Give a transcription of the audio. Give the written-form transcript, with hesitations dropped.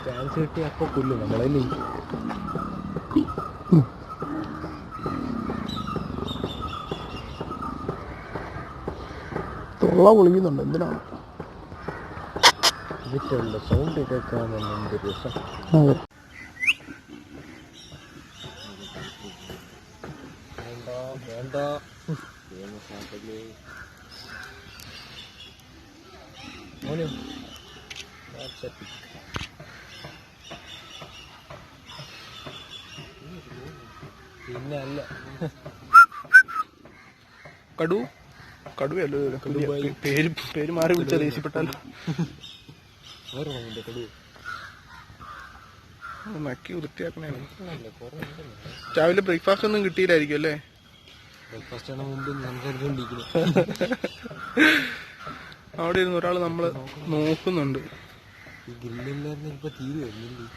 Chance കിട്ടി അപ്പോൾ കൊല്ലും നമ്മളല്ലേ. തൊള്ള പൊളിക്കുന്നുണ്ട്. എന്തിനാണ് ഇതിട്ടുള്ള സൗണ്ട് കേൾക്കാൻ എന്തൊരു രസം. അതെ. വേണ്ട മോനു പിന്നെ അല്ല കടുവയല്ലോ. പേര് മാറി വിളിച്ച ദേഷ്യപ്പെട്ടാലോ. നക്കി വൃത്തിയാക്കണേ. രാവിലെ ബ്രേക്ക്ഫാസ്റ്റ് ഒന്നും കിട്ടിയില്ലായിരിക്കും അല്ലേ? ബ്രേക്ക്ഫാസ്റ്റ് ആണ് മുമ്പ് സംസാരിച്ചുകൊണ്ടിരിക്കുന്നത്. അവിടെ ഇരുന്ന് ഒരാൾ നമ്മള് നോക്കുന്നുണ്ട്. ഈ ഗ്രില്ലില്ലായിരുന്നു ഇപ്പൊ തീരുമായിരുന്നു.